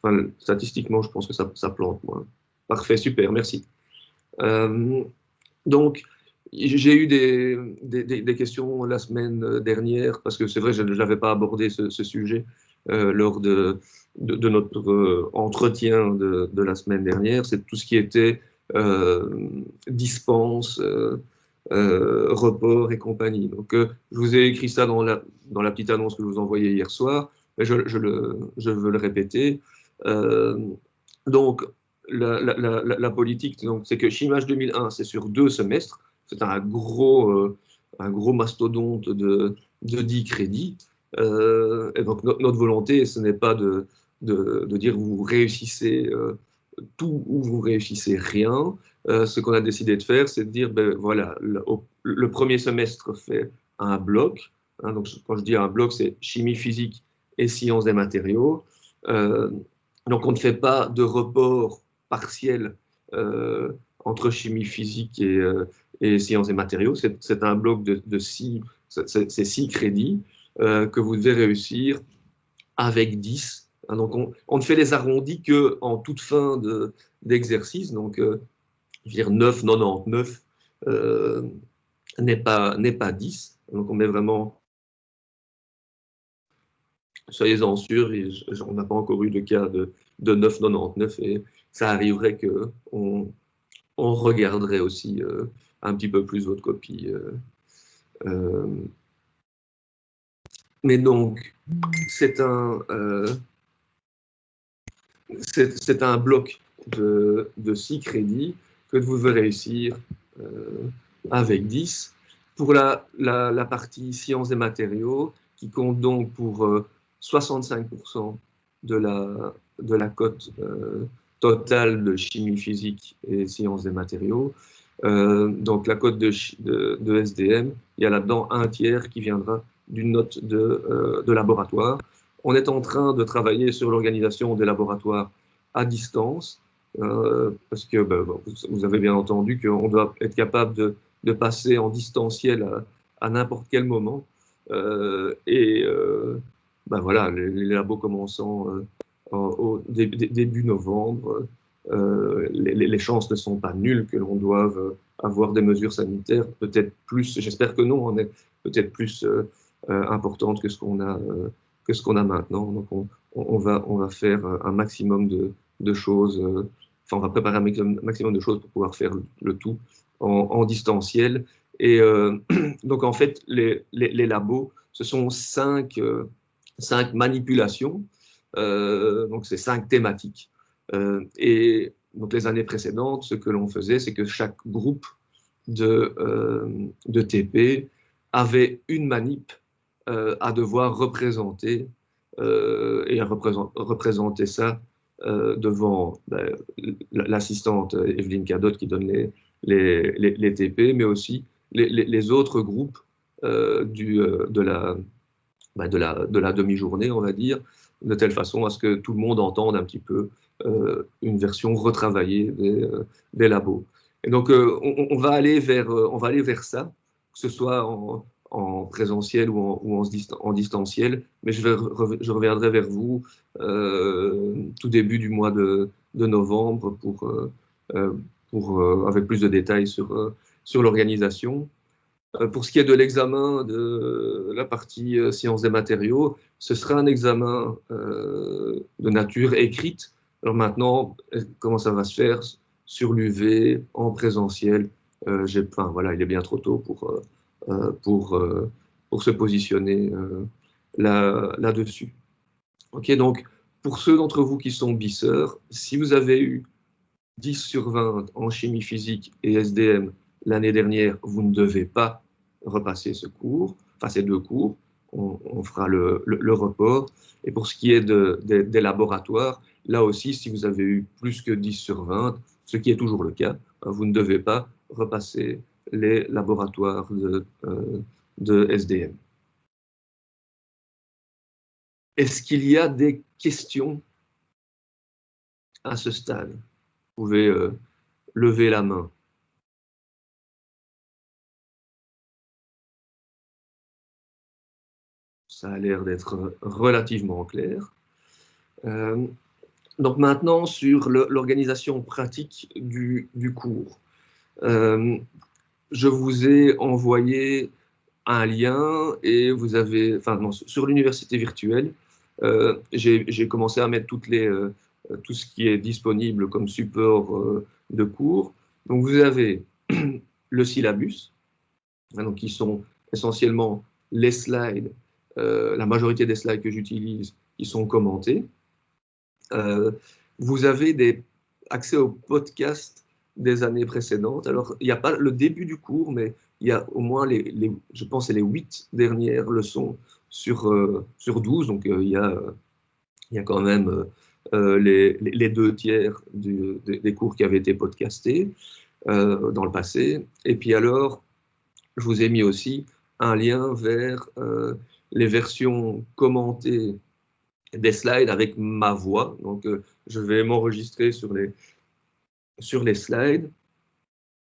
enfin, statistiquement, je pense que ça plante moins. Parfait, super, merci. Donc, j'ai eu des questions la semaine dernière, parce que c'est vrai, je n'avais pas abordé ce sujet lors de notre entretien de la semaine dernière. C'est tout ce qui était dispense, report et compagnie. Donc, je vous ai écrit ça dans la petite annonce que je vous envoyais hier soir, mais je veux le répéter. Euh, donc, la politique, c'est que Chimage 2001, c'est sur 2 semestres. C'est un gros mastodonte de 10 crédits. Et donc, notre volonté, ce n'est pas de dire vous réussissez tout ou vous réussissez rien. Ce qu'on a décidé de faire, c'est de dire, ben voilà, le premier semestre fait un bloc. Hein, donc, quand je dis un bloc, c'est chimie physique et sciences des matériaux. Euh, donc, on ne fait pas de report partiel euh, entre chimie physique et sciences et matériaux. C'est un bloc de 6 crédits que vous devez réussir avec 10. Hein, donc, on ne fait les arrondis qu'en toute fin d'exercice. Donc, je veux dire 9, 99 euh, n'est pas 10. Donc, on met vraiment, soyez-en sûrs, on n'a pas encore eu de cas de 9, 99 et ça arriverait qu'on on regarderait aussi un petit peu plus votre copie. Euh, mais donc, c'est c'est un bloc de 6 crédits que vous devez réussir avec 10. Pour la partie sciences et matériaux, qui compte donc pour 65% de la cote totale de chimie physique et sciences des matériaux. Donc la cote de SDM, il y a là-dedans un tiers qui viendra d'une note de laboratoire. On est en train de travailler sur l'organisation des laboratoires à distance, parce que ben, vous avez bien entendu qu'on doit être capable de passer en distanciel à n'importe quel moment. Ben voilà, les labos commençant au début novembre, les chances ne sont pas nulles que l'on doive avoir des mesures sanitaires, peut-être plus, j'espère que non, on est peut-être plus importante que ce qu'on a maintenant. Donc on va faire un maximum de choses, enfin on va préparer un maximum de choses pour pouvoir faire le tout en distanciel. Et donc en fait, les labos, ce sont 5 manipulations, donc c'est 5 thématiques. Et donc les années précédentes, ce que l'on faisait, c'est que chaque groupe de TP avait une manip à devoir représenter et à représenter ça devant ben, l'assistante Evelyne Cadot qui donne les TP, mais aussi les autres groupes de la demi-journée, on va dire, de telle façon à ce que tout le monde entende un petit peu une version retravaillée des labos. Et donc, on va aller vers ça, que ce soit en présentiel ou en distanciel, mais je reviendrai vers vous tout début du mois de novembre avec plus de détails sur l'organisation. Pour ce qui est de l'examen de la partie sciences des matériaux, ce sera un examen de nature écrite. Alors maintenant, comment ça va se faire sur l'UV, en présentiel enfin, voilà, il est bien trop tôt pour se positionner là-dessus. Ok, donc pour ceux d'entre vous qui sont bisseurs, si vous avez eu 10 sur 20 en chimie physique et SDM l'année dernière, vous ne devez pas repasser ce cours, enfin ces 2 cours, on fera le report. Et pour ce qui est des laboratoires, là aussi, si vous avez eu plus que 10 sur 20, ce qui est toujours le cas, vous ne devez pas repasser les laboratoires de SDM. Est-ce qu'il y a des questions à ce stade? Vous pouvez lever la main. Ça a l'air d'être relativement clair. Donc maintenant, sur l'organisation pratique du cours. Euh, je vous ai envoyé un lien et vous avez, enfin non, sur l'université virtuelle, j'ai commencé à mettre tout ce qui est disponible comme support de cours. Donc vous avez le syllabus, hein, donc qui sont essentiellement les slides, la majorité des slides que j'utilise, qui sont commentés. Euh, vous avez accès aux podcasts des années précédentes. Alors, il n'y a pas le début du cours, mais il y a au moins, je pense, les 8 dernières leçons sur 12. Donc, il y a quand même les 2 tiers des cours qui avaient été podcastés dans le passé. Et puis alors, je vous ai mis aussi un lien vers les versions commentées des slides avec ma voix. Donc, je vais m'enregistrer sur les slides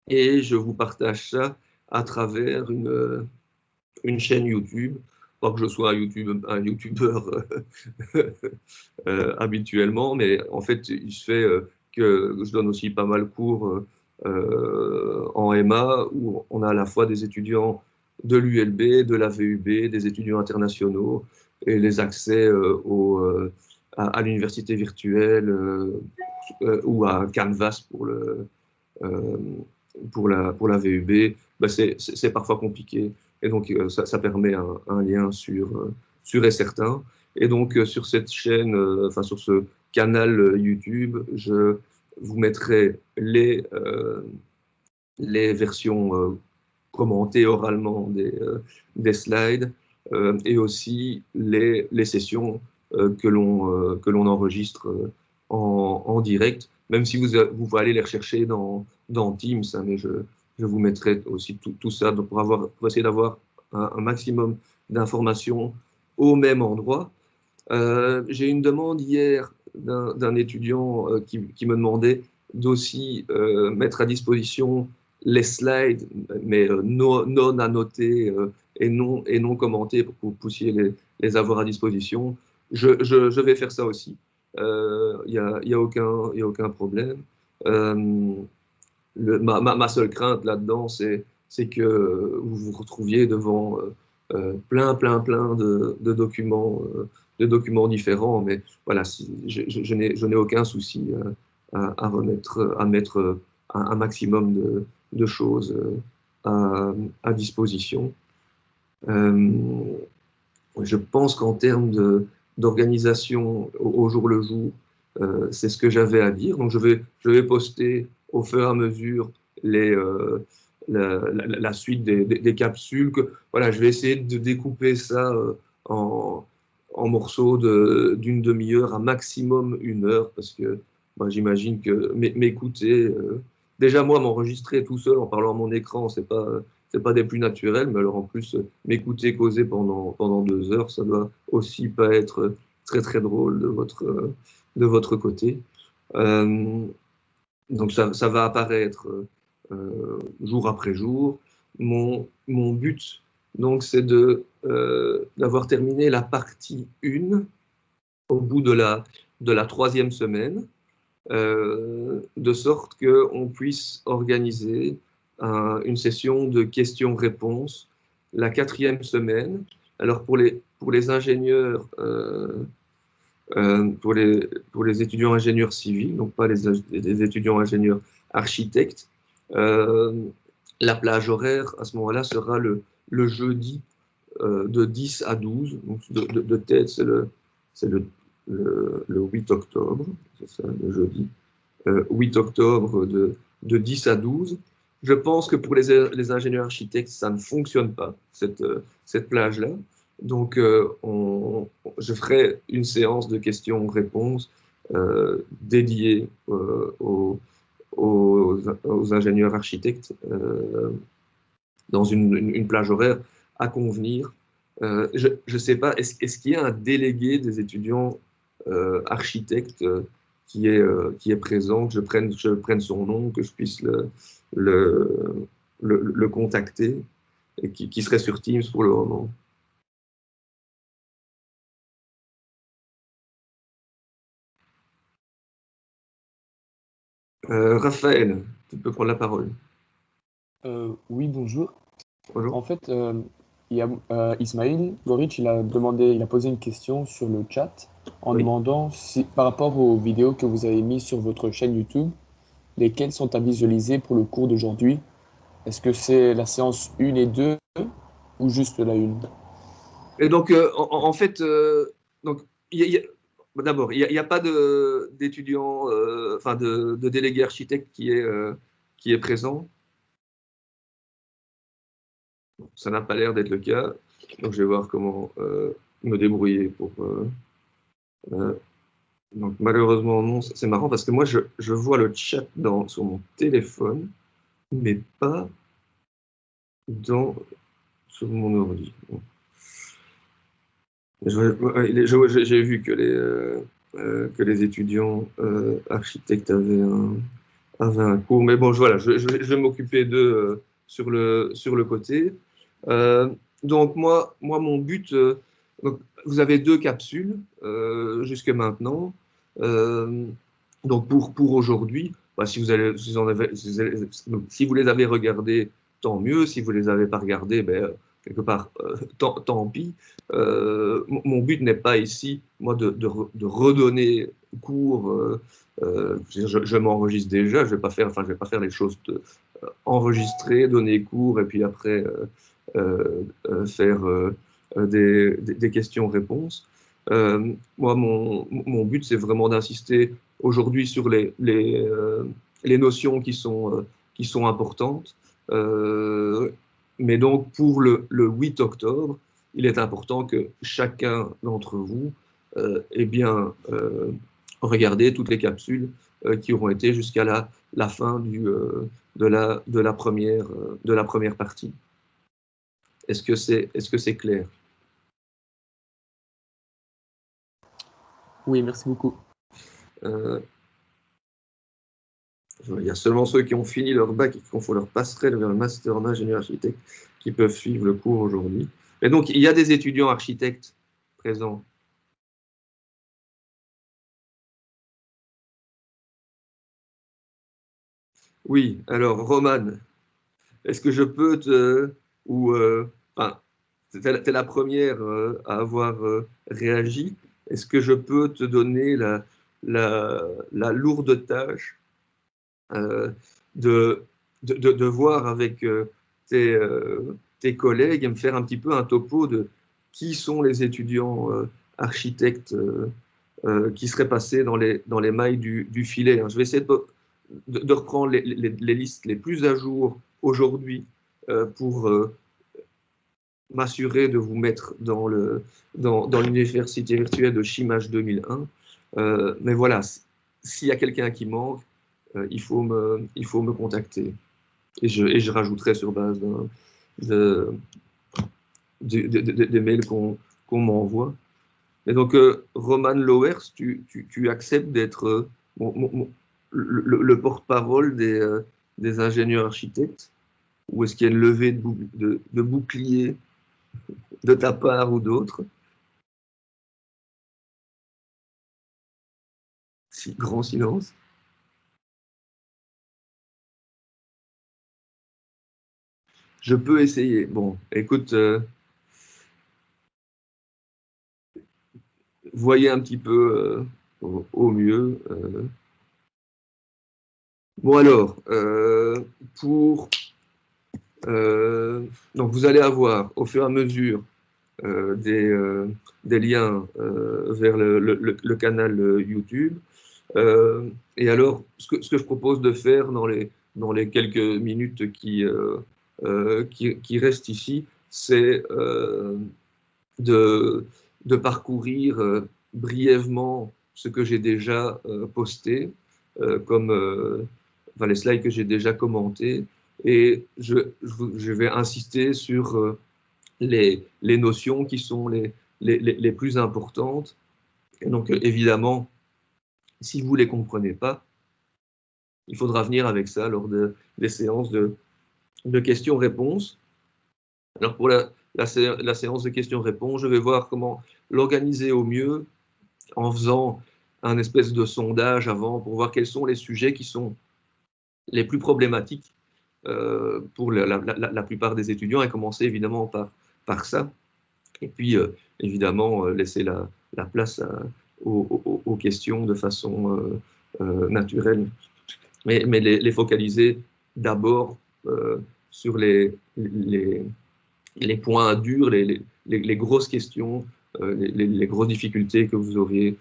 et je vous partage ça à travers une chaîne YouTube. Pas que je sois un YouTubeur habituellement, mais en fait, il se fait que je donne aussi pas mal cours en MA où on a à la fois des étudiants de l'ULB, de la VUB, des étudiants internationaux et les accès à l'université virtuelle ou à Canvas euh, pour la VUB, ben c'est parfois compliqué. Et donc, ça permet un lien sûr et certain. Et donc, sur cette chaîne, enfin, sur ce canal YouTube, je vous mettrai les versions commentées oralement des slides et aussi les sessions que l'on enregistre en direct, même si vous pouvez aller les rechercher dans Teams, hein, mais je vous mettrai aussi tout ça donc pour essayer d'avoir un maximum d'informations au même endroit. J'ai une demande hier d'un étudiant qui me demandait d'aussi mettre à disposition les slides, mais non annotés et non commentés pour que vous puissiez les avoir à disposition. Je vais faire ça aussi. Il y a aucun problème. Euh, ma seule crainte là-dedans, c'est que vous vous retrouviez devant plein de documents différents. Mais voilà, je n'ai aucun souci à mettre un maximum de choses à disposition. Euh, je pense qu'en termes d'organisation au jour le jour, c'est ce que j'avais à dire. Donc, je vais poster au fur et à mesure la suite des capsules. Voilà, je vais essayer de découper ça en, en morceaux d'une demi-heure, à maximum 1 heure, parce que moi, j'imagine que m'écouter, déjà moi, m'enregistrer tout seul en parlant à mon écran, c'est pas des plus naturels, mais alors en plus, m'écouter causer pendant 2 heures, ça doit aussi pas être très très drôle de votre côté. Euh, donc ça va apparaître jour après jour. Mon but, donc, c'est d'avoir terminé la partie 1 au bout de la 3e semaine, de sorte qu'on puisse organiser une session de questions-réponses la 4e semaine. Alors pour les ingénieurs, pour les étudiants ingénieurs civils, donc pas les étudiants ingénieurs architectes, euh, la plage horaire à ce moment-là sera le jeudi de 10 à 12. Donc de tête, c'est le 8 octobre, c'est ça, le jeudi. 8 octobre de 10 à 12. Je pense que pour les ingénieurs architectes, ça ne fonctionne pas, cette plage-là. Donc, je ferai une séance de questions-réponses dédiée aux ingénieurs architectes dans une plage horaire à convenir. Je ne sais pas, est-ce qu'il y a un délégué des étudiants architectes qui est présent, que je prenne son nom, que je puisse le, le contacter et qui serait sur Teams pour le moment? Raphaël, tu peux prendre la parole. Oui, bonjour. Bonjour. En fait, il y a Ismail Goric, il a posé une question sur le chat en Oui. demandant si, par rapport aux vidéos que vous avez mises sur votre chaîne YouTube, lesquelles sont à visualiser pour le cours d'aujourd'hui? Est-ce que c'est la séance 1 et 2 ou juste la 1? Et donc, en fait, donc, d'abord, il n'y a pas d'étudiant, enfin de délégué architecte qui est présent. Ça n'a pas l'air d'être le cas. Donc, je vais voir comment me débrouiller pour. Euh, donc, malheureusement, non. C'est marrant parce que moi, je vois le chat sur mon téléphone, mais pas sur mon ordi. Bon. J'ai vu que les étudiants architectes avaient un cours, mais bon, voilà, je vais m'occuper d'eux sur le côté. Euh, donc, mon but, donc, vous avez deux capsules jusque maintenant. Euh, donc, pour aujourd'hui, bah, si vous allez, si vous en avez- si vous les avez regardées, tant mieux. Si vous les avez pas regardées, ben, quelque part, tant pis. Mon but n'est pas ici, moi, de redonner cours. Je m'enregistre déjà. Je vais pas faire les choses enregistrer, donner cours et puis après faire des questions-réponses. Moi, mon but, c'est vraiment d'insister aujourd'hui sur les notions qui sont importantes. Euh, mais donc, pour le 8 octobre, il est important que chacun d'entre vous ait bien regardé toutes les capsules qui auront été jusqu'à la fin de la première partie. Est-ce que c'est clair? Oui, merci beaucoup. euh, Il y a seulement ceux qui ont fini leur bac et qui ont fait leur passerelle vers le master en ingénieur architecte qui peuvent suivre le cours aujourd'hui. Et donc, il y a des étudiants architectes présents. Oui, alors, Roman, est-ce que je peux te... Ou, enfin, t'es la première à avoir réagi. Est-ce que je peux te donner la lourde tâche euh, de, de voir avec tes collègues et me faire un petit peu un topo de qui sont les étudiants architectes qui seraient passés dans les mailles du filet, hein. Je vais essayer de reprendre les listes les plus à jour aujourd'hui pour m'assurer de vous mettre dans l'université virtuelle de Chimage 2001. Mais voilà, s'il y a quelqu'un qui manque, il faut me contacter. Et je rajouterai sur base de, des mails qu'on m'envoie. Et donc, Roman Lowers, tu acceptes d'être le porte-parole des ingénieurs architectes? Ou est-ce qu'il y a une levée de bouclier de ta part ou d'autres? Si, grand silence. Je peux essayer. Bon, écoute, voyez un petit peu au mieux. Bon alors, donc vous allez avoir au fur et à mesure euh, des, euh, des liens vers le canal YouTube. Et alors, ce que je propose de faire dans les quelques minutes qui restent ici, c'est de, de parcourir brièvement ce que j'ai déjà posté, comme enfin, les slides que j'ai déjà commentés, et je vais insister sur les notions qui sont les plus importantes. Et donc, évidemment, si vous ne les comprenez pas, il faudra venir avec ça lors des séances de questions-réponses. Alors, pour la séance de questions-réponses, je vais voir comment l'organiser au mieux en faisant un espèce de sondage avant pour voir quels sont les sujets qui sont les plus problématiques pour la plupart des étudiants, et commencer évidemment par ça. Et puis, évidemment, laisser la place aux questions de façon naturelle. Mais les focaliser d'abord sur les points durs, les grosses questions, les grosses difficultés que vous aurez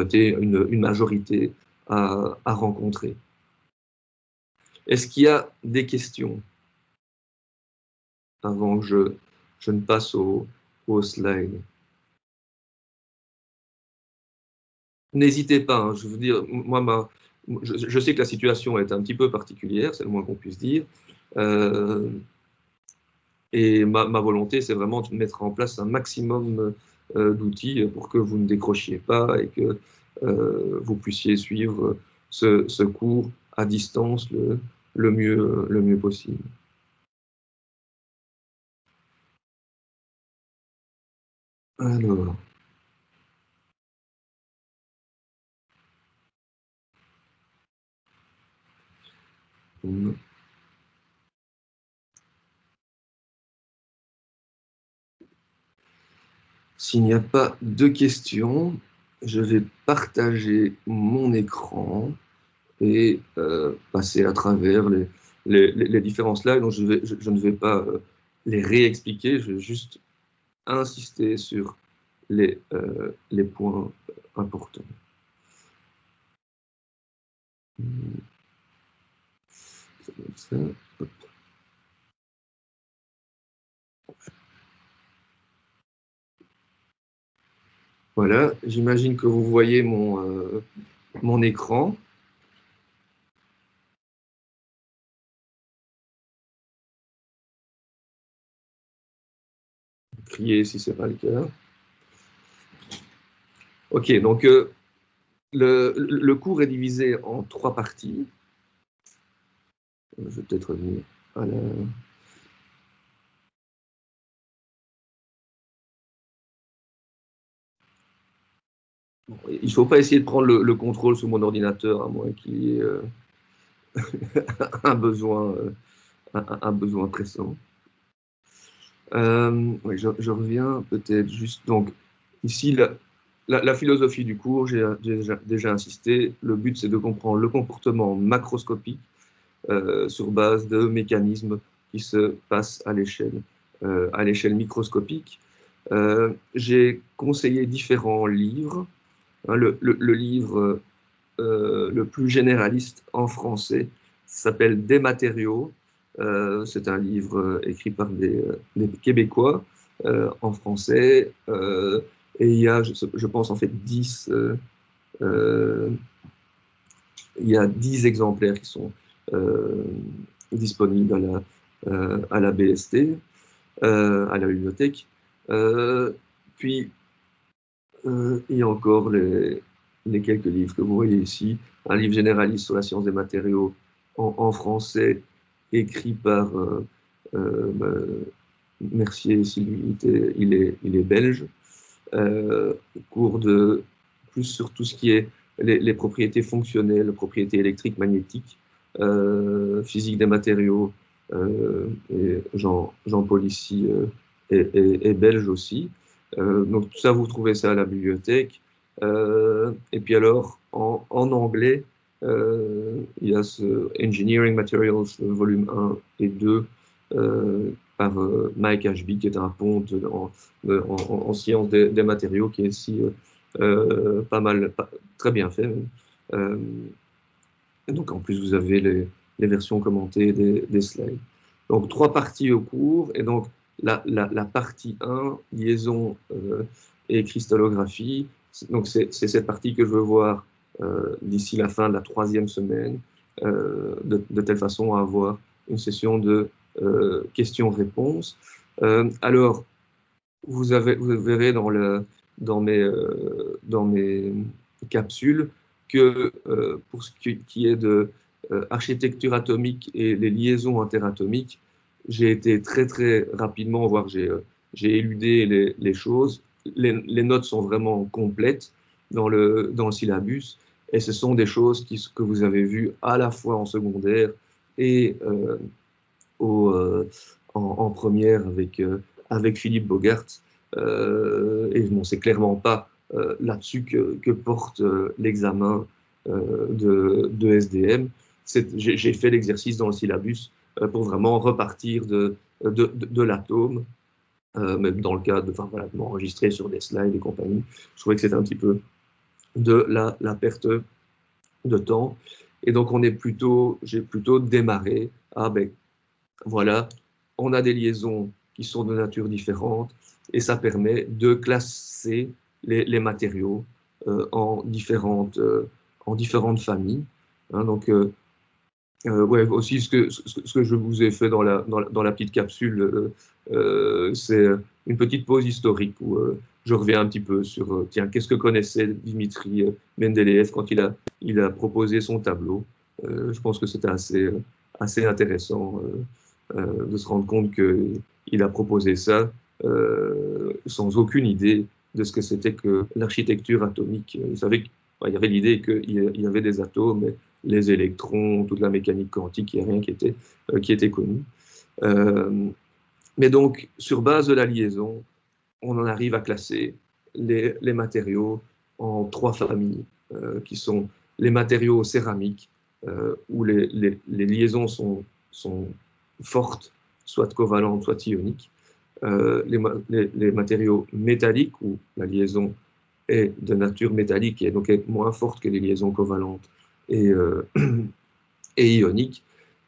été une majorité à rencontrer. Est-ce qu'il y a des questions avant que je ne passe au slide? N'hésitez pas, hein, je veux dire, moi, je sais que la situation est un petit peu particulière, c'est le moins qu'on puisse dire. Et ma volonté, c'est vraiment de mettre en place un maximum d'outils pour que vous ne décrochiez pas et que vous puissiez suivre ce cours à distance le mieux possible. Alors. S'il n'y a pas de questions, je vais partager mon écran et passer à travers les différents slides. Donc je ne vais pas les réexpliquer, je vais juste insister sur les points importants. Ça, hop. Voilà, j'imagine que vous voyez mon écran. Criez si ce n'est pas le cas. Ok, donc le cours est divisé en 3 parties. Je vais peut-être revenir à la... Bon, il ne faut pas essayer de prendre le contrôle sur mon ordinateur, à moins qu'il y ait un besoin pressant. Oui, je reviens peut-être juste. Donc, ici, la philosophie du cours, j'ai déjà insisté. Le but, c'est de comprendre le comportement macroscopique sur base de mécanismes qui se passent à l'échelle microscopique. J'ai conseillé différents livres. Hein, le livre le plus généraliste en français s'appelle Des matériaux. C'est un livre écrit par des Québécois en français. Et il y a, je pense, en fait, 10 il y a 10 exemplaires qui sont disponibles à la BST, à la bibliothèque. Puis, il y a encore les quelques livres que vous voyez ici. Un livre généraliste sur la science des matériaux en français, écrit par Mercier, Sylvie, il est belge. Cours plus sur tout ce qui est les propriétés fonctionnelles, propriétés électriques, magnétiques, physique des matériaux. Et Jean-Paul ici est belge aussi. Donc tout ça, vous trouvez ça à la bibliothèque. Et puis alors, en anglais, il y a ce Engineering Materials, volume 1 et 2, par Mike Ashby, qui est un ponte en sciences des matériaux, qui est ici très bien fait. Et donc en plus, vous avez les versions commentées des slides. Donc 3 parties au cours, et donc la partie 1, liaison et cristallographie. Donc c'est cette partie que je veux voir d'ici la fin de la 3e semaine, de telle façon à avoir une session de questions-réponses. Alors, vous verrez dans mes capsules que pour ce qui est de architecture atomique et les liaisons interatomiques, j'ai été très très rapidement, voire j'ai éludé les choses. Les notes sont vraiment complètes dans le syllabus. Et ce sont des choses que vous avez vues à la fois en secondaire et en première avec Philippe Bogart. Et bon, c'est clairement pas là-dessus que porte l'examen de SDM. J'ai fait l'exercice dans le syllabus pour vraiment repartir de l'atome, même dans le cas de, enfin, voilà, de m'enregistrer sur des slides et compagnie. Je trouvais que c'était un petit peu de la perte de temps. Et donc, j'ai plutôt démarré à, ben, voilà, on a des liaisons qui sont de nature différente et ça permet de classer les matériaux en différentes familles. Hein, donc, ouais, aussi ce que je vous ai fait dans la petite capsule, c'est une petite pause historique où je reviens un petit peu sur, tiens, qu'est-ce que connaissait Dimitri Mendeleïev quand il a proposé son tableau. Je pense que c'était assez intéressant de se rendre compte qu'il a proposé ça sans aucune idée de ce que c'était que l'architecture atomique. Il savait qu'il y avait l'idée qu'il y avait des atomes, mais les électrons, toute la mécanique quantique, il n'y a rien qui était connu. Mais donc, sur base de la liaison, on en arrive à classer les matériaux en 3 familles, qui sont les matériaux céramiques, où les liaisons sont fortes, soit covalentes, soit ioniques. Les matériaux métalliques, où la liaison est de nature métallique et donc est moins forte que les liaisons covalentes et, et ioniques.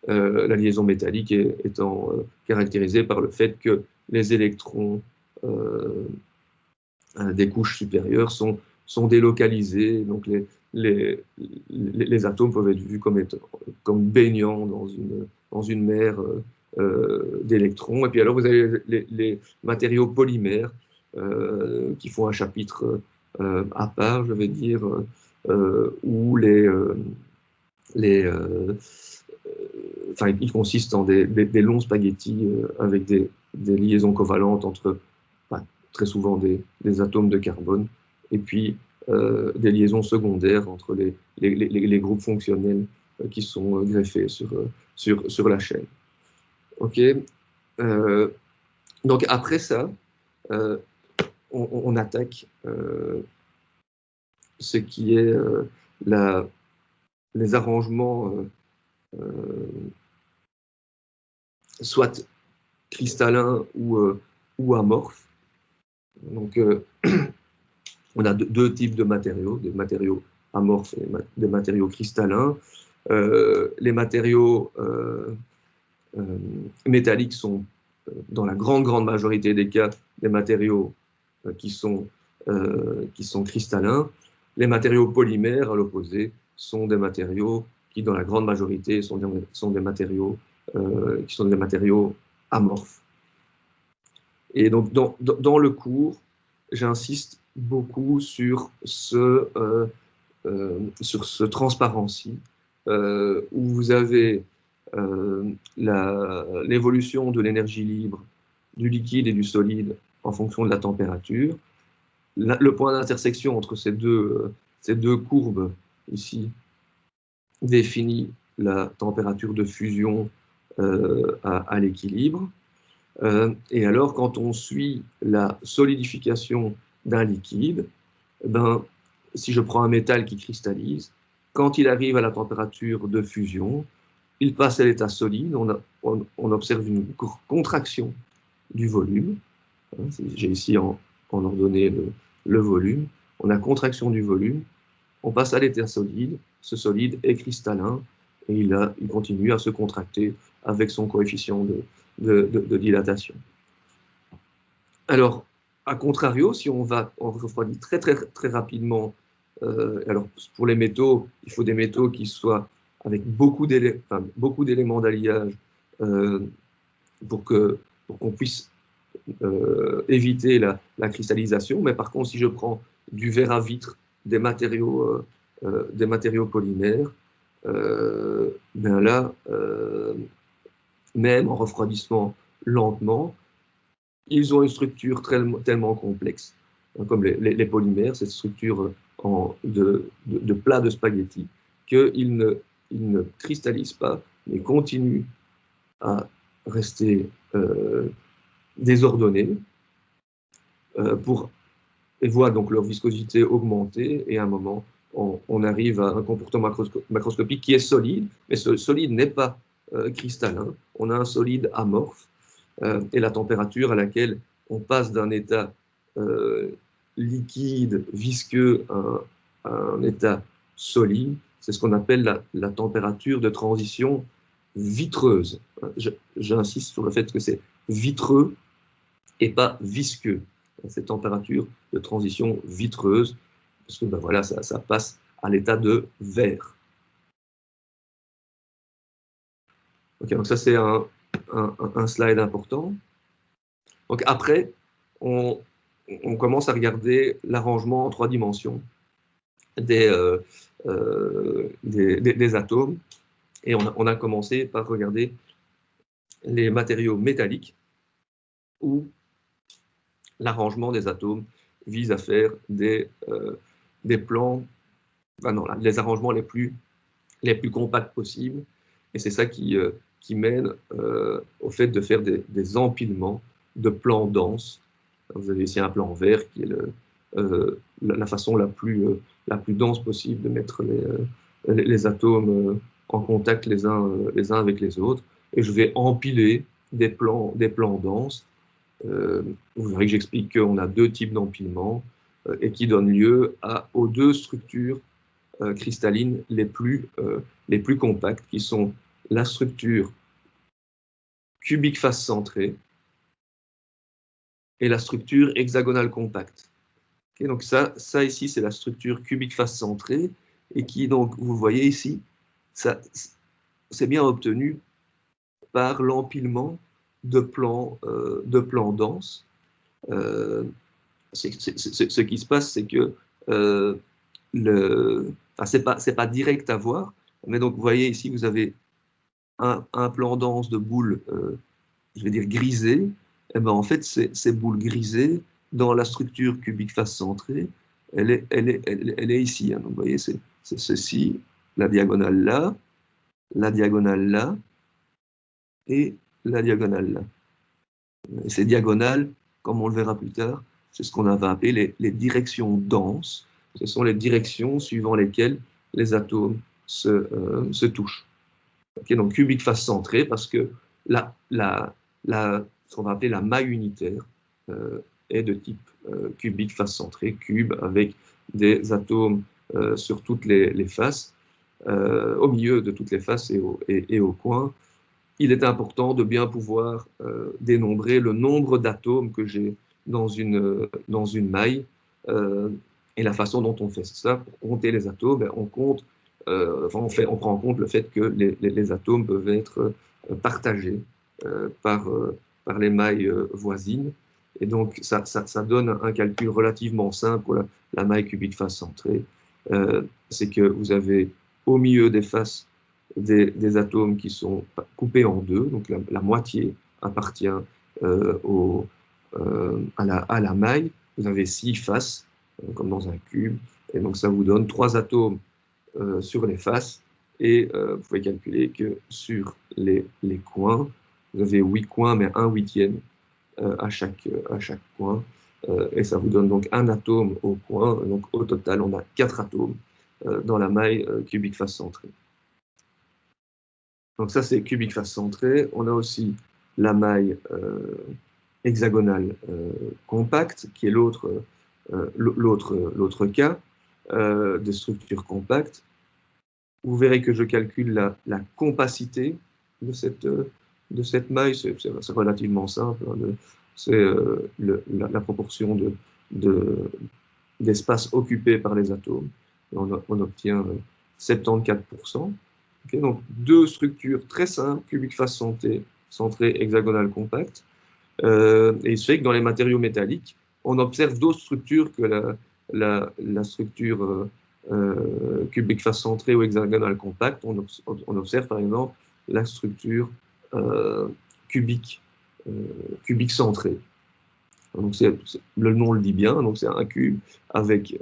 La liaison métallique étant caractérisée par le fait que les électrons des couches supérieures sont délocalisés, donc les atomes peuvent être vus comme baignant dans une mer d'électrons. Et puis alors vous avez les matériaux polymères qui font un chapitre à part, je vais dire, où enfin, ils consistent en des longs spaghettis avec des liaisons covalentes entre, enfin, très souvent des atomes de carbone, et puis des liaisons secondaires entre les groupes fonctionnels qui sont greffés sur la chaîne. OK. Donc après ça, on attaque ce qui est les arrangements soit cristallins ou amorphes. Donc, on a deux types de matériaux, des matériaux amorphes et des matériaux cristallins. Les matériaux métalliques sont, dans la grande majorité des cas, des matériaux qui sont cristallins. Les matériaux polymères, à l'opposé, sont des matériaux qui, dans la grande majorité, sont des matériaux qui sont des matériaux amorphes. Et donc, dans le cours, j'insiste beaucoup sur ce transparency, où vous avez l'évolution de l'énergie libre du liquide et du solide en fonction de la température. Le point d'intersection entre ces deux courbes ici définit la température de fusion à l'équilibre. Et alors, quand on suit la solidification d'un liquide, ben, si je prends un métal qui cristallise, quand il arrive à la température de fusion, il passe à l'état solide, on observe une contraction du volume. J'ai ici en ordonnée le volume. On a contraction du volume, on passe à l'état solide, ce solide est cristallin et il continue à se contracter avec son coefficient de dilatation. Alors, à contrario, si on refroidit très rapidement, alors pour les métaux, il faut des métaux qui soient avec beaucoup d'éléments d'alliage pour qu'on puisse éviter la cristallisation. Mais par contre, si je prends du verre à vitre, des matériaux polymères, ben là, même en refroidissement lentement, ils ont une structure tellement complexe. Comme les polymères, cette structure de plat de spaghetti, qu'il ne cristallise pas, mais continue à rester désordonnés et voient donc leur viscosité augmenter, et à un moment, on arrive à un comportement macroscopique qui est solide, mais ce solide n'est pas cristallin, on a un solide amorphe, et la température à laquelle on passe d'un état liquide, visqueux, à un état solide, c'est ce qu'on appelle la température de transition vitreuse. J'insiste sur le fait que c'est vitreux et pas visqueux, cette température de transition vitreuse, parce que ben voilà, ça passe à l'état de verre. Okay, donc ça c'est un slide important. Donc après, on commence à regarder l'arrangement en 3 dimensions des atomes, et on a commencé par regarder les matériaux métalliques, où l'arrangement des atomes vise à faire des plans, les arrangements les plus compacts possibles, et c'est ça qui mène au fait de faire des empilements de plans denses. Vous avez ici un plan vert qui est la façon la plus dense possible de mettre les atomes en contact les uns avec les autres, et je vais empiler des plans denses. Vous verrez que j'explique qu'on a 2 types d'empilement et qui donnent lieu aux 2 structures cristallines les plus compactes, qui sont la structure cubique face centrée et la structure hexagonale compacte. Okay, donc ça ici, c'est la structure cubique face centrée, et qui, donc, vous voyez ici, c'est bien obtenu par l'empilement de plans denses. Ce qui se passe, c'est que c'est pas direct à voir, mais donc vous voyez ici, vous avez un plan dense de boules, je vais dire grisées. Et ben en fait, ces boules grisées, dans la structure cubique face centrée, elle est ici. Hein. Donc vous voyez, c'est ceci, la diagonale là, et la diagonale là. Et ces diagonales, comme on le verra plus tard, c'est ce qu'on va appeler les directions denses. Ce sont les directions suivant lesquelles les atomes se touchent. Okay, donc cubique face centrée, parce que ce qu'on va appeler la maille unitaire est de type cubique face centrée, cube, avec des atomes sur toutes les faces, au milieu de toutes les faces et au coin. Il est important de bien pouvoir dénombrer le nombre d'atomes que j'ai dans une maille, et la façon dont on fait ça. Pour compter les atomes, on compte, on prend en compte le fait que les atomes peuvent être partagés par les mailles voisines, et donc ça donne un calcul relativement simple pour la maille cubique face centrée. C'est que vous avez au milieu des faces des atomes qui sont coupés en 2, donc la moitié appartient à la maille. Vous avez 6 faces, comme dans un cube, et donc ça vous donne 3 atomes sur les faces, et vous pouvez calculer que sur les coins, vous avez 8 coins, mais 1/8 à chaque coin, et ça vous donne donc un atome au coin. Donc au total, on a 4 atomes dans la maille cubique face centrée. Donc ça, c'est cubique face centrée. On a aussi la maille hexagonale compacte, qui est l'autre cas de structure compacte. Vous verrez que je calcule la compacité de cette maille. C'est relativement simple. Hein, c'est la proportion d'espace occupé par les atomes. Et on obtient 74%. Okay, donc 2 structures très simples, cubique face centrée, hexagonale compacte. Et il se fait que dans les matériaux métalliques, on observe d'autres structures que la structure cubique face centrée ou hexagonale compacte. On observe par exemple la structure cubique centrée. Donc le nom le dit bien, donc c'est un cube avec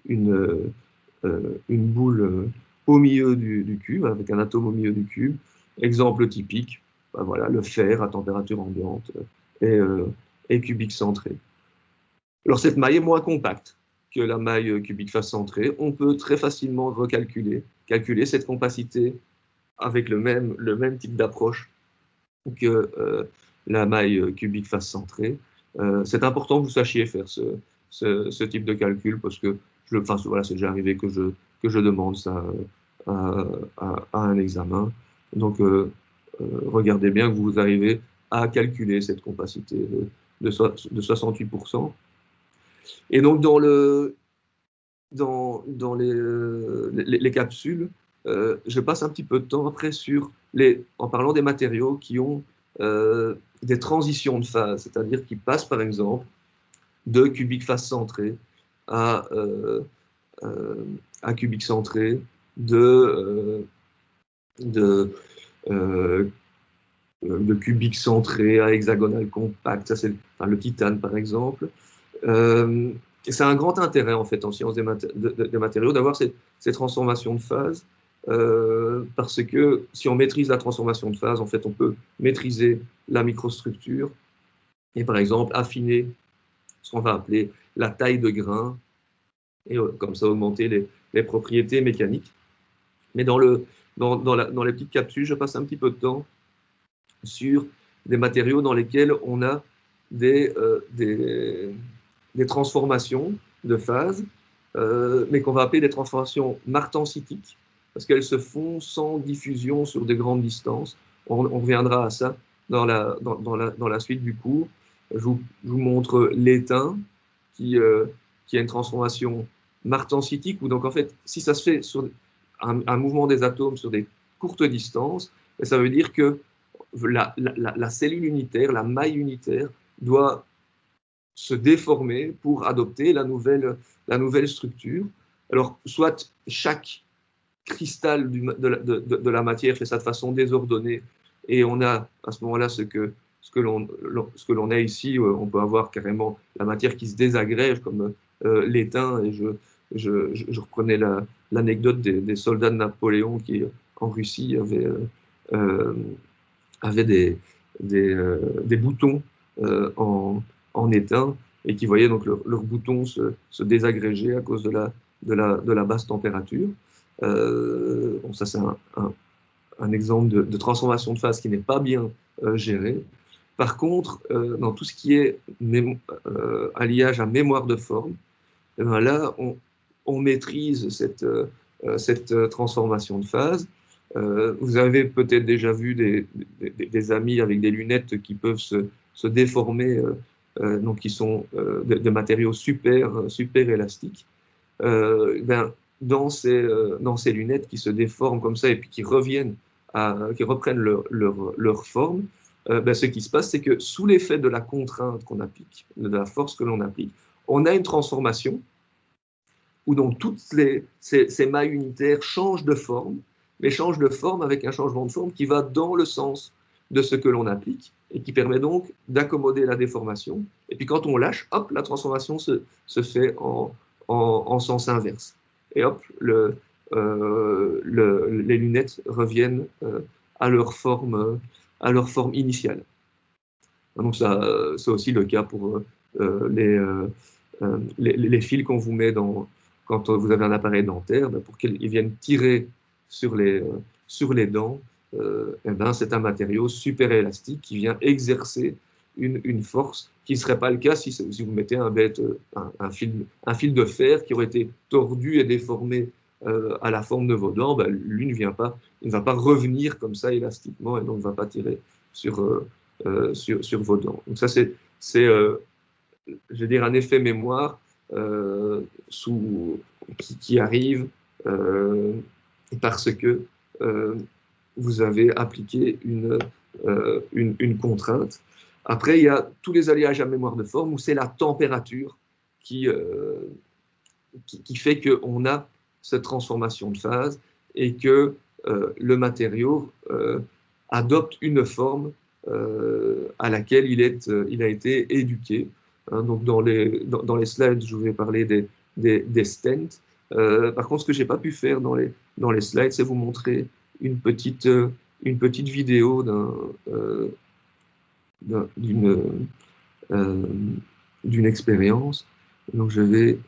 une boule au milieu du cube, avec un atome au milieu du cube. Exemple typique, ben voilà, le fer à température ambiante est cubique centré. Alors cette maille est moins compacte que la maille cubique face centrée. On peut très facilement calculer cette compacité avec le même type d'approche que la maille cubique face centrée. C'est important que vous sachiez faire ce type de calcul parce que voilà, c'est déjà arrivé que je demande ça à un examen. Donc, regardez bien que vous arrivez à calculer cette compacité de 68%. Et donc, dans les capsules, je passe un petit peu de temps après en parlant des matériaux qui ont des transitions de phase, c'est-à-dire qui passent par exemple de cubique face centré à cubique centré, de cubique centré à hexagonal compact, ça c'est le titane par exemple. C'est un grand intérêt en fait en sciences des matériaux d'avoir ces transformations de phase parce que si on maîtrise la transformation de phase, en fait on peut maîtriser la microstructure et par exemple affiner ce qu'on va appeler la taille de grain et comme ça augmenter les propriétés mécaniques. Mais dans les petites capsules, je passe un petit peu de temps sur des matériaux dans lesquels on a des transformations de phase, mais qu'on va appeler des transformations martensiques, parce qu'elles se font sans diffusion sur de grandes distances. On reviendra à ça dans la suite du cours. Je vous montre l'étain qui a une transformation martensitique, où donc en fait, si ça se fait sur un mouvement des atomes sur des courtes distances, ça veut dire que la cellule unitaire, la maille unitaire, doit se déformer pour adopter la nouvelle structure. Alors, soit chaque cristal de la matière fait ça de façon désordonnée, et on a à ce moment-là ce que l'on a ici, on peut avoir carrément la matière qui se désagrège, comme l'étain, et je reprenais l'anecdote des soldats de Napoléon qui, en Russie, avaient des boutons en étain et qui voyaient donc leurs boutons se désagréger à cause de la basse température. Bon, ça, c'est un exemple de transformation de phase qui n'est pas bien géré. Par contre, dans tout ce qui est alliage à mémoire de forme, eh bien là, on maîtrise cette transformation de phase. Vous avez peut-être déjà vu des amis avec des lunettes qui peuvent se déformer, donc qui sont de matériaux super élastiques. Ben, dans ces lunettes qui se déforment comme ça et puis qui reprennent leur forme, ben, ce qui se passe, c'est que sous l'effet de la contrainte qu'on applique, de la force que l'on applique, on a une transformation où donc toutes ces mailles unitaires changent de forme, mais changent de forme avec un changement de forme qui va dans le sens de ce que l'on applique et qui permet donc d'accommoder la déformation. Et puis quand on lâche, hop, la transformation se fait en sens inverse. Et hop, les lunettes reviennent à leur forme initiale. Donc ça, c'est aussi le cas pour les fils qu'on vous met quand vous avez un appareil dentaire, ben pour qu'ils viennent tirer sur les dents. Eh ben, c'est un matériau super élastique qui vient exercer une force qui ne serait pas le cas si vous mettez un fil de fer qui aurait été tordu et déformé à la forme de vos dents. Ben, lui il ne va pas revenir comme ça élastiquement et donc ne va pas tirer sur vos dents. Donc ça, c'est je veux dire, un effet mémoire qui arrive parce que vous avez appliqué une contrainte. Après, il y a tous les alliages à mémoire de forme où c'est la température qui fait qu'on a cette transformation de phase et que le matériau adopte une forme à laquelle il a été éduqué. Hein, donc dans les slides, je vous ai parlé des stents. Par contre, ce que je n'ai pas pu faire dans les slides, c'est vous montrer une petite vidéo d'une expérience. Donc je vais...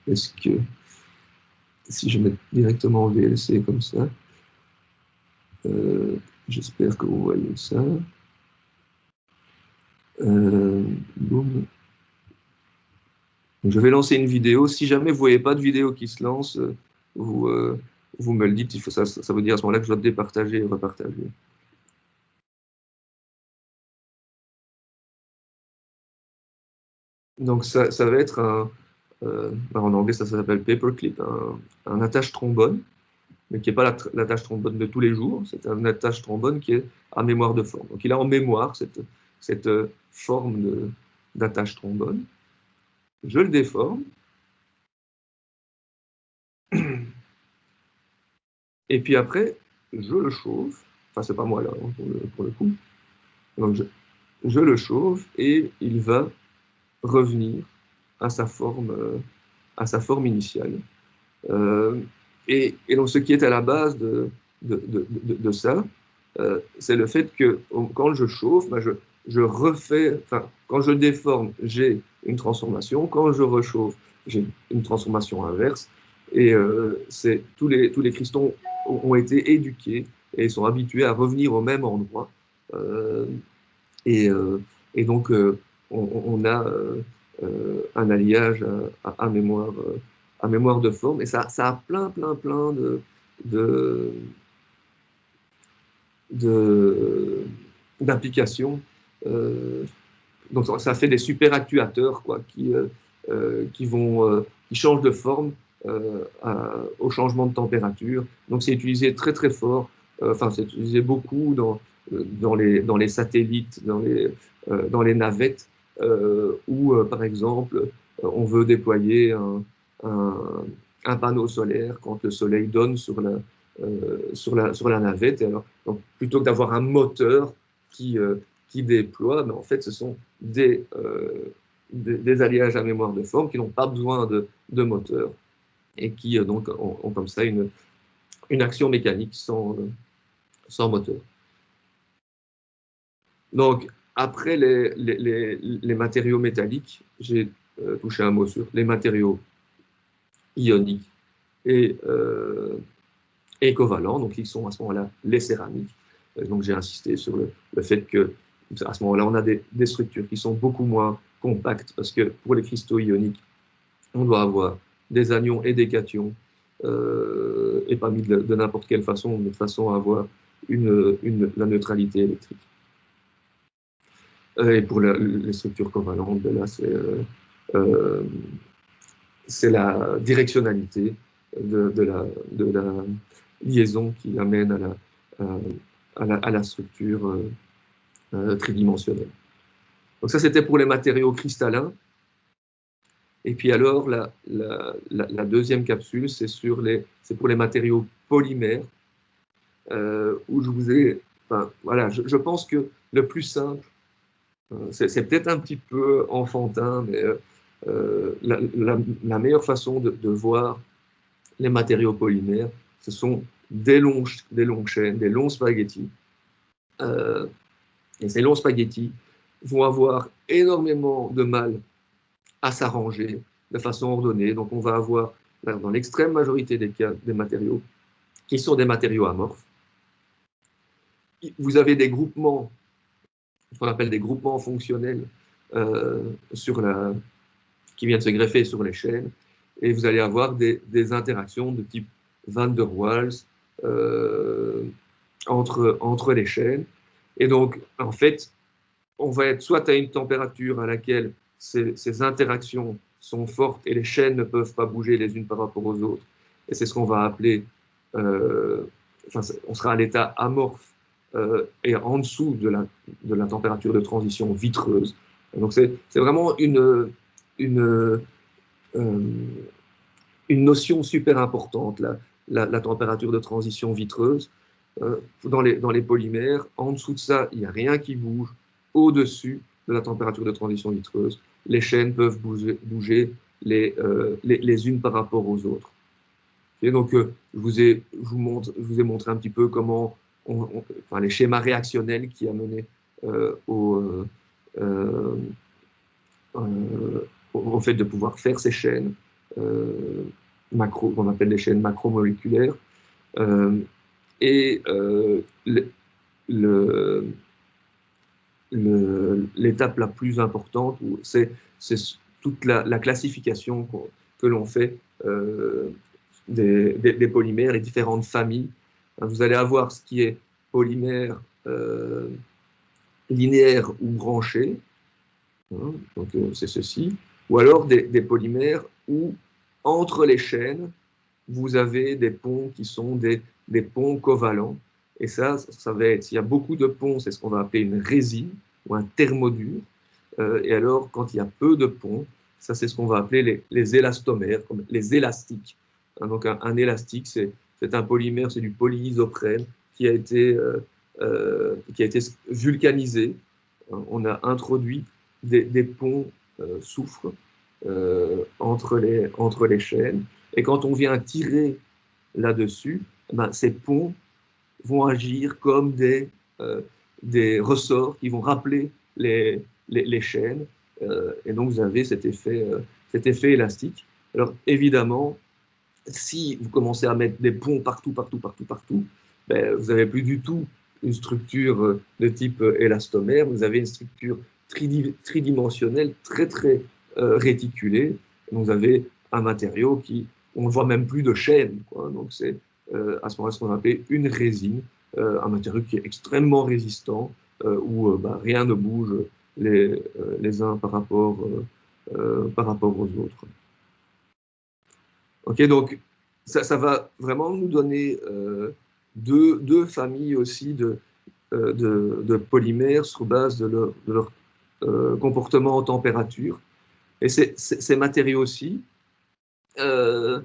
est-ce que si je mets directement VLC comme ça, j'espère que vous voyez ça. Boum. Je vais lancer une vidéo. Si jamais vous ne voyez pas de vidéo qui se lance, vous me le dites. Ça veut dire à ce moment-là que je dois départager et repartager. Donc ça va être en anglais ça s'appelle paperclip, un attache trombone, mais qui n'est pas l'attache trombone de tous les jours, c'est un attache trombone qui est à mémoire de forme. Donc il a en mémoire cette forme d'attache trombone. Je le déforme. Et puis après, je le chauffe. Enfin, c'est pas moi là, pour le coup. Donc je le chauffe et il va revenir à sa forme initiale. Et donc, ce qui est à la base de ça, c'est le fait que quand je chauffe, je refais, enfin, quand je déforme, j'ai une transformation. Quand je rechauffe, j'ai une transformation inverse. Et tous les cristaux ont été éduqués et sont habitués à revenir au même endroit. Et donc, on a un alliage à mémoire de forme. Et ça a plein d'implications. Donc, ça fait des super actuateurs quoi, qui changent de forme au changement de température. Donc, c'est utilisé très fort. Enfin, c'est utilisé beaucoup dans les satellites, dans les navettes, où, par exemple, on veut déployer un panneau solaire quand le soleil donne sur la navette. Et alors, donc, plutôt que d'avoir un moteur qui déploie, mais en fait, ce sont des alliages à mémoire de forme qui n'ont pas besoin de moteur et qui donc ont comme ça une action mécanique sans moteur. Donc, après les matériaux métalliques, j'ai touché un mot sur les matériaux ioniques et covalents, donc ils sont à ce moment-là les céramiques. Donc, j'ai insisté sur le fait que à ce moment-là, on a des structures qui sont beaucoup moins compactes parce que pour les cristaux ioniques, on doit avoir des anions et des cations et pas mis de n'importe quelle façon, mais de façon à avoir la neutralité électrique. Et pour les structures covalentes, là, c'est la directionnalité de la liaison qui amène à la structure tridimensionnelle. Donc ça, c'était pour les matériaux cristallins. Et puis alors, la deuxième capsule, c'est pour les matériaux polymères, où je vous ai... Enfin, voilà, je pense que le plus simple, c'est peut-être un petit peu enfantin, mais la meilleure façon de voir les matériaux polymères, ce sont des longues chaînes, des longs spaghettis. Et ces longs spaghettis vont avoir énormément de mal à s'arranger de façon ordonnée. Donc on va avoir, dans l'extrême majorité des cas, des matériaux qui sont des matériaux amorphes. Vous avez des groupements, ce qu'on appelle des groupements fonctionnels, qui viennent se greffer sur les chaînes, et vous allez avoir des interactions de type Van der Waals entre les chaînes. Et donc, en fait, on va être soit à une température à laquelle ces interactions sont fortes et les chaînes ne peuvent pas bouger les unes par rapport aux autres. Et c'est ce qu'on va appeler, on sera à l'état amorphe et en dessous de la température de transition vitreuse. Donc c'est vraiment une notion super importante, la température de transition vitreuse. Dans les polymères, en dessous de ça, il n'y a rien qui bouge. Au-dessus de la température de transition vitreuse, les chaînes peuvent bouger les unes par rapport aux autres. Et donc, je vous ai montré un petit peu comment, enfin, les schémas réactionnels qui amenaient au fait de pouvoir faire ces chaînes qu'on appelle les chaînes macromoléculaires. Et l'étape la plus importante, c'est toute la classification que l'on fait des polymères, les différentes familles. Vous allez avoir ce qui est polymère linéaire ou branché, hein, donc c'est ceci, ou alors des polymères où, entre les chaînes, vous avez des ponts qui sont des ponts covalents. Et ça va être, s'il y a beaucoup de ponts, c'est ce qu'on va appeler une résine ou un thermodure. Et alors, quand il y a peu de ponts, ça c'est ce qu'on va appeler les élastomères, comme les élastiques. Hein, donc un élastique, c'est un polymère, c'est du polyisoprène qui a été vulcanisé. On a introduit des ponts soufre entre les chaînes. Et quand on vient tirer là-dessus, ben, ces ponts vont agir comme des ressorts qui vont rappeler les chaînes. Et donc, vous avez cet effet élastique. Alors, évidemment, si vous commencez à mettre des ponts partout, ben, vous n'avez plus du tout une structure de type élastomère, vous avez une structure tridimensionnelle très, très réticulée. Vous avez un matériau qui, on ne voit même plus de chaîne, quoi. Donc, c'est à ce moment-là ce qu'on appelle une résine, un matériau qui est extrêmement résistant, où bah, rien ne bouge les uns par rapport aux autres. Ok, donc ça va vraiment nous donner deux familles aussi de polymères sur base de leur comportement en température. Et ces matériaux-ci, ça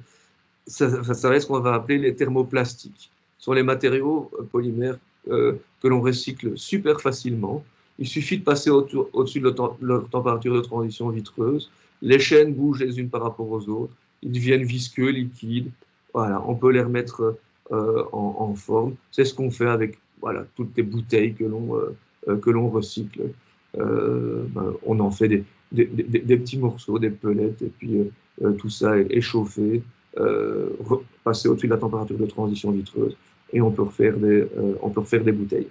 va être ce qu'on va appeler les thermoplastiques. Ce sont les matériaux polymères que l'on recycle super facilement. Il suffit de passer au-dessus de leur température de transition vitreuse. Les chaînes bougent les unes par rapport aux autres. Ils deviennent visqueux, liquides. Voilà, on peut les remettre en forme. C'est ce qu'on fait avec voilà, toutes les bouteilles que l'on recycle. Ben, on en fait des petits morceaux, des pelettes, et puis tout ça est chauffé, passer au-dessus de la température de transition vitreuse, et on peut refaire des bouteilles.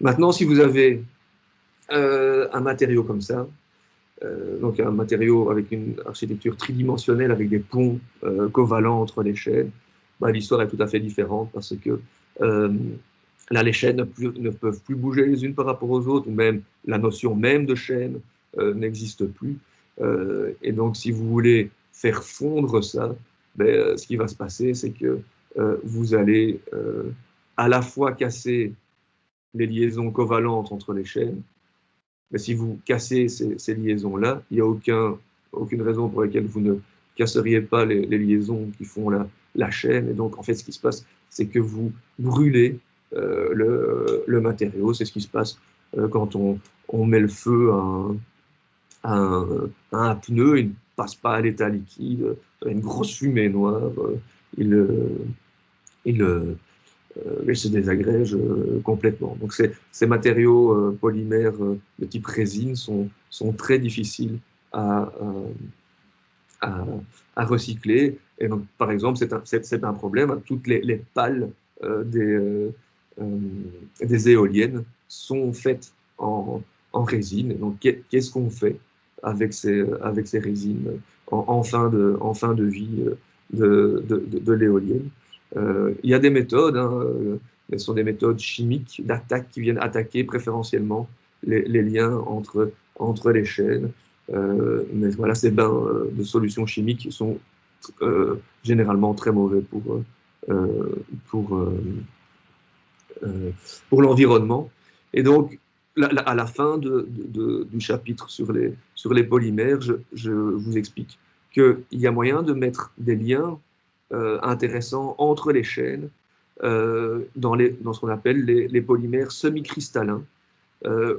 Maintenant, si vous avez un matériau comme ça, donc un matériau avec une architecture tridimensionnelle, avec des ponts covalents entre les chaînes, bah, l'histoire est tout à fait différente parce que là, les chaînes ne peuvent plus bouger les unes par rapport aux autres, ou même la notion même de chaîne n'existe plus. Et donc, si vous voulez faire fondre ça, ben, ce qui va se passer, c'est que vous allez à la fois casser les liaisons covalentes entre les chaînes, mais si vous cassez ces liaisons-là, il n'y a aucune raison pour laquelle vous ne casseriez pas les liaisons qui font la chaîne. Et donc, en fait, ce qui se passe, c'est que vous brûlez le matériau. C'est ce qui se passe quand on met le feu à un pneu, il ne passe pas à l'état liquide, une grosse fumée noire, il se désagrège complètement. Donc ces matériaux polymères de type résine sont très difficiles à recycler. Et donc, par exemple, c'est un problème. Toutes les pales des éoliennes sont faites en résine. Donc, qu'est-ce qu'on fait avec ces résines en fin de vie de l'éolienne? Il y a des méthodes, hein, ce sont des méthodes chimiques d'attaque qui viennent attaquer préférentiellement les liens entre les chaînes. Mais voilà, ces bains de solutions chimiques sont généralement très mauvais pour l'environnement. Et donc, à la fin du chapitre sur les polymères, je vous explique qu'il y a moyen de mettre des liens intéressants entre les chaînes dans ce qu'on appelle les polymères semi-cristallins,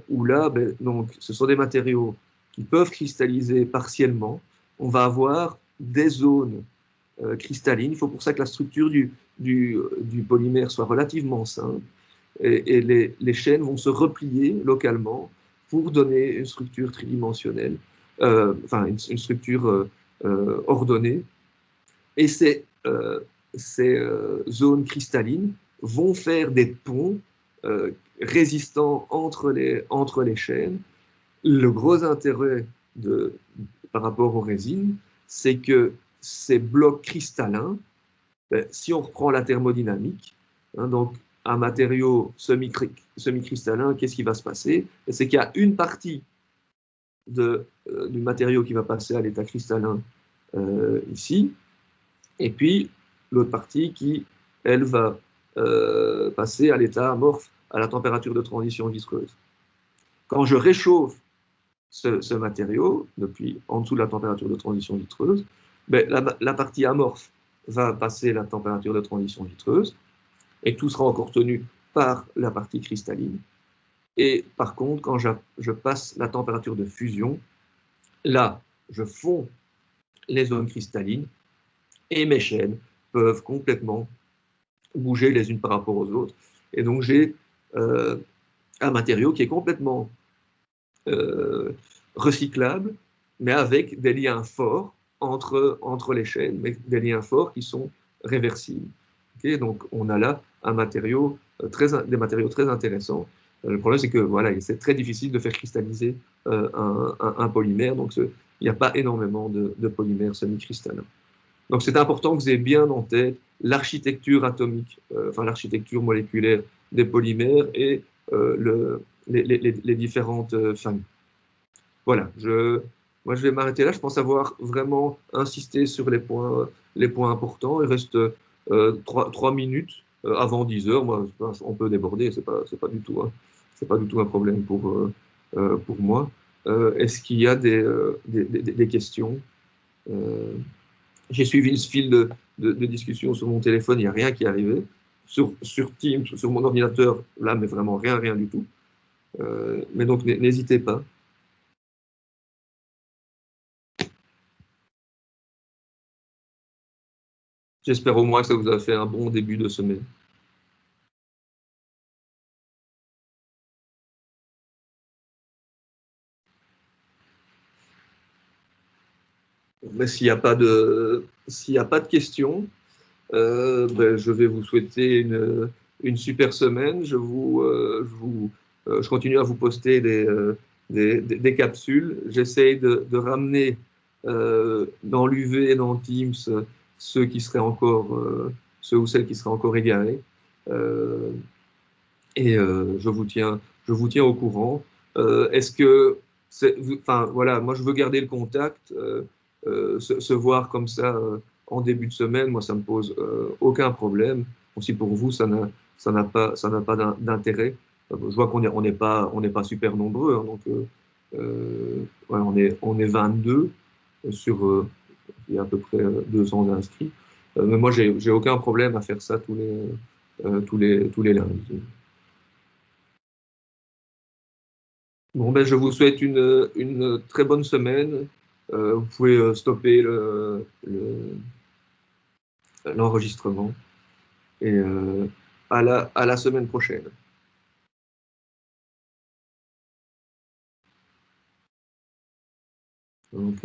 où là, ben, donc, ce sont des matériaux qui peuvent cristalliser partiellement, on va avoir des zones cristallines. Il faut pour ça que la structure du polymère soit relativement simple. Et les chaînes vont se replier localement pour donner une structure tridimensionnelle, enfin une structure ordonnée. Et ces zones cristallines vont faire des ponts résistants entre les chaînes. Le gros intérêt par rapport aux résines, c'est que ces blocs cristallins, si on reprend la thermodynamique, donc un matériau semi-cristallin, qu'est-ce qui va se passer? C'est qu'il y a une partie du matériau qui va passer à l'état cristallin ici, et puis l'autre partie qui, elle, va passer à l'état amorphe à la température de transition vitreuse. Quand je réchauffe ce matériau, depuis en dessous de la température de transition vitreuse, la partie amorphe va passer la température de transition vitreuse, et tout sera encore tenu par la partie cristalline. Et par contre, quand je passe la température de fusion, là, je fonds les zones cristallines, et mes chaînes peuvent complètement bouger les unes par rapport aux autres. Et donc, j'ai un matériau qui est complètement recyclable, mais avec des liens forts entre les chaînes, mais des liens forts qui sont réversibles. Okay, donc, on a là un matériau des matériaux très intéressants. Le problème, c'est que voilà, c'est très difficile de faire cristalliser un polymère, donc il n'y a pas énormément de polymères semi-cristallins. Donc, c'est important que vous ayez bien en tête l'architecture atomique, enfin l'architecture moléculaire des polymères et les différentes familles. Voilà, moi je vais m'arrêter là. Je pense avoir vraiment insisté sur les points importants. Il reste 3 minutes avant 10 heures. Moi, on peut déborder, c'est pas du tout, c'est pas du tout un problème pour moi. Est-ce qu'il y a des questions? J'ai suivi ce fil de discussion sur mon téléphone, il n'y a rien qui est arrivé. Sur Teams, sur mon ordinateur, là, mais vraiment rien du tout. Mais donc, n'hésitez pas. J'espère au moins que ça vous a fait un bon début de semaine. Mais s'il n'y a pas de questions, je vais vous souhaiter une super semaine. Je continue à vous poster des capsules. J'essaye de ramener dans l'UV et dans Teams ceux qui seraient encore, ceux ou celles qui seraient encore égarés. Et je vous tiens au courant. Est-ce que, enfin voilà, moi je veux garder le contact, se voir comme ça en début de semaine, moi ça me pose aucun problème. Aussi pour vous, ça n'a pas d'intérêt. Je vois qu'on n'est pas super nombreux, hein, donc ouais, on est 22 sur il y a à peu près 200 inscrits. Mais moi j'ai aucun problème à faire ça tous les lundis. Bon, je vous souhaite une très bonne semaine. Vous pouvez stopper l'enregistrement et à la semaine prochaine. Donc,